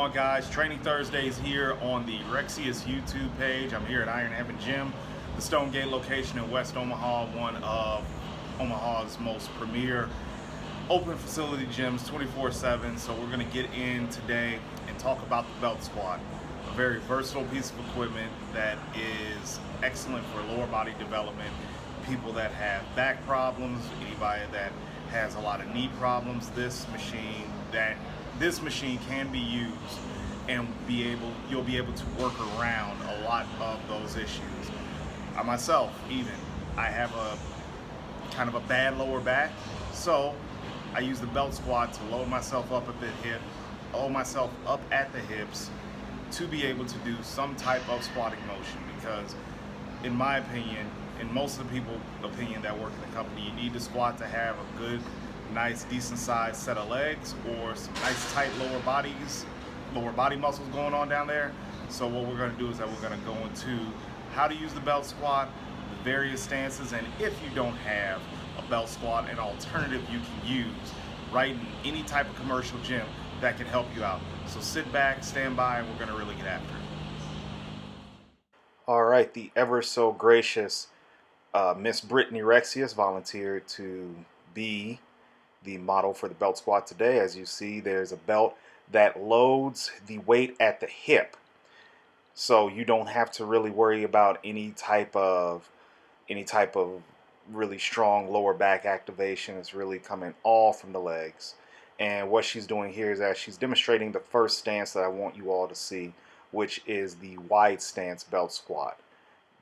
on, guys? Training Thursdays here on the Rexius YouTube page. I'm here at Iron Heaven Gym, the Stonegate location in West Omaha, one of Omaha's most premier open facility gyms 24/7. So we're going to get in today and talk about the belt squat, a very versatile piece of equipment that is excellent for lower body development, people that have back problems, anybody that has a lot of knee problems. This machine can be used and you'll be able to work around a lot of those issues. I myself, I have a kind of a bad lower back, so I use the belt squat to load myself up at the hips to be able to do some type of squatting motion, because in my opinion, in most of the people's opinion that work in the company, you need to squat to have a good, nice, decent sized set of legs or some nice tight lower body muscles going on down there. So what we're going to do is that we're going to go into how to use the belt squat, the various stances, and if you don't have a belt squat, an alternative you can use right in any type of commercial gym that can help you out. So sit back, stand by, and we're going to really get after it. All right, the ever so gracious Miss Brittany Rexius volunteered to be the model for the belt squat today. As you see, there's a belt that loads the weight at the hip, so you don't have to really worry about any type of really strong lower back activation. It's really coming all from the legs. And what she's doing here is that she's demonstrating the first stance that I want you all to see, which is the wide stance belt squat.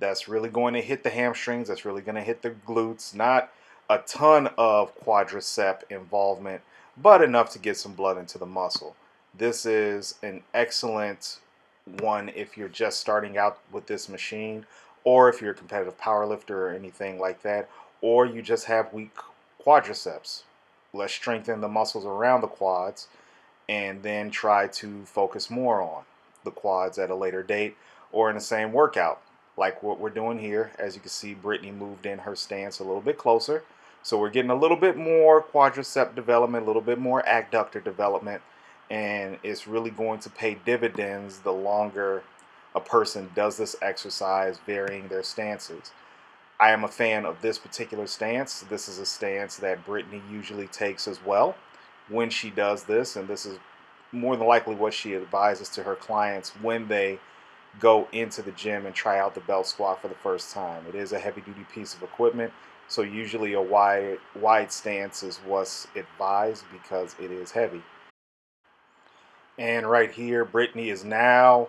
That's really going to hit the hamstrings. That's really going to hit the glutes. Not a ton of quadricep involvement, but enough to get some blood into the muscle. This is an excellent one if you're just starting out with this machine, or if you're a competitive powerlifter or anything like that, or you just have weak quadriceps. Let's strengthen the muscles around the quads and then try to focus more on the quads at a later date or in the same workout, like what we're doing here. As you can see, Brittany moved in her stance a little bit closer, so we're getting a little bit more quadricep development, a little bit more adductor development, and it's really going to pay dividends the longer a person does this exercise, varying their stances. I am a fan of this particular stance. This is a stance that Brittany usually takes as well when she does this, and this is more than likely what she advises to her clients when they go into the gym and try out the belt squat for the first time. It is a heavy-duty piece of equipment, so usually a wide stance is what's advised because it is heavy. And right here, Brittany is now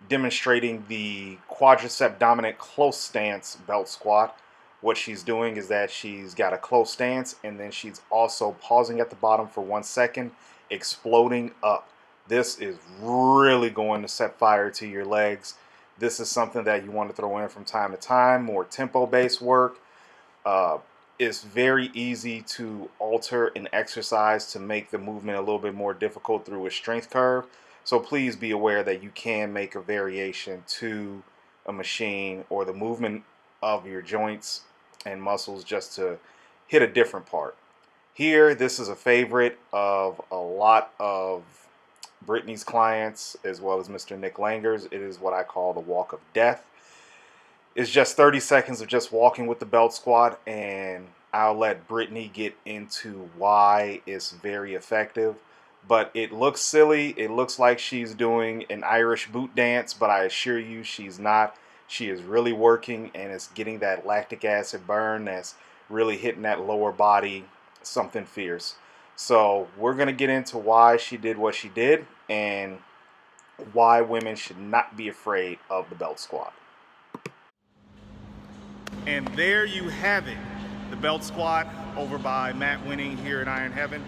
demonstrating the quadricep dominant close stance belt squat. What she's doing is that she's got a close stance, and then she's also pausing at the bottom for 1 second, exploding up. This is really going to set fire to your legs. This is something that you want to throw in from time to time, more tempo-based work. It's very easy to alter an exercise to make the movement a little bit more difficult through a strength curve. So please be aware that you can make a variation to a machine or the movement of your joints and muscles just to hit a different part. Here, this is a favorite of a lot of Brittany's clients, as well as Mr. Nick Langer's. It is what I call the walk of death. It's just 30 seconds of just walking with the belt squat, and I'll let Brittany get into why it's very effective. But it looks silly. It looks like she's doing an Irish boot dance, but I assure you she's not. She is really working, and it's getting that lactic acid burn that's really hitting that lower body, something fierce. So we're going to get into why she did what she did and why women should not be afraid of the belt squat. And there you have it, the belt squat over by Matt Winning here in Iron Heaven.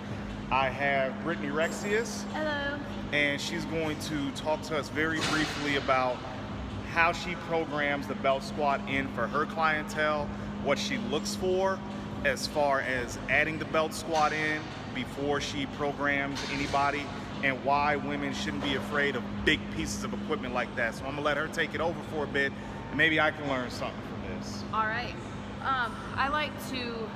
I have Brittany Rexius. Hello. And she's going to talk to us very briefly about how she programs the belt squat in for her clientele, what she looks for as far as adding the belt squat in before she programs anybody, and why women shouldn't be afraid of big pieces of equipment like that. So I'm gonna let her take it over for a bit, and maybe I can learn something from this. All right. I like to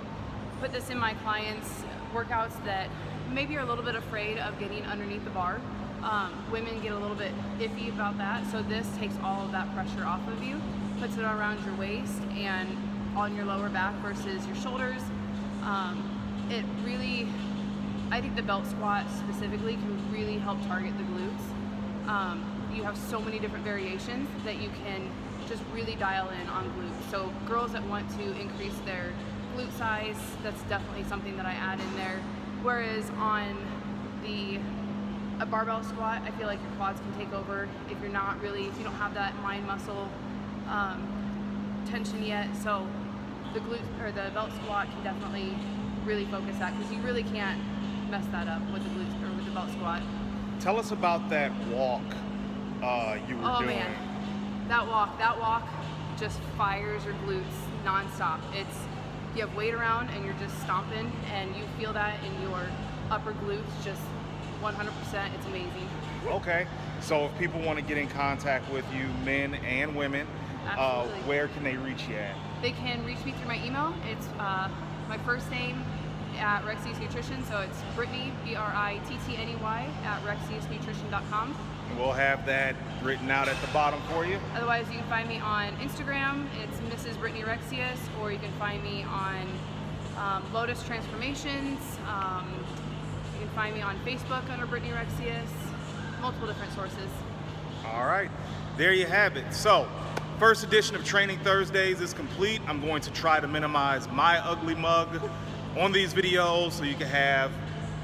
put this in my clients' workouts that maybe are a little bit afraid of getting underneath the bar. Women get a little bit iffy about that, so this takes all of that pressure off of you, puts it around your waist and on your lower back versus your shoulders. It really, I think the belt squat specifically can really help target the glutes. You have so many different variations that you can just really dial in on glutes. So girls that want to increase their glute size, that's definitely something that I add in there. Whereas on a barbell squat, I feel like your quads can take over if you don't have that mind muscle tension yet. So the glute or the belt squat can definitely really focus that, because you really can't mess that up with the glutes or with the belt squat. Tell us about that walk you were doing. Man, that walk just fires your glutes nonstop. You have weight around and you're just stomping, and you feel that in your upper glutes just 100%. It's amazing. Okay, so if people want to get in contact with you, men and women, where can they reach you at? They can reach me through my email. It's my first name at Rexius Nutrition, so it's Brittany, Brittney at rexiusnutrition.com. And we'll have that written out at the bottom for you. Otherwise, you can find me on Instagram. It's Mrs. Brittany Rexius, or you can find me on Lotus Transformations. You can find me on Facebook under Brittany Rexius. Multiple different sources. All right, there you have it. So, first edition of Training Thursdays is complete. I'm going to try to minimize my ugly mug on these videos so you can have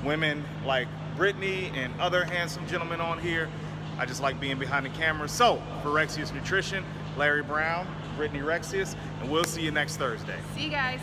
women like Brittany and other handsome gentlemen on here. I just like being behind the camera. So, for Rexius Nutrition, Larry Brown, Brittany Rexius, and we'll see you next Thursday. See you guys.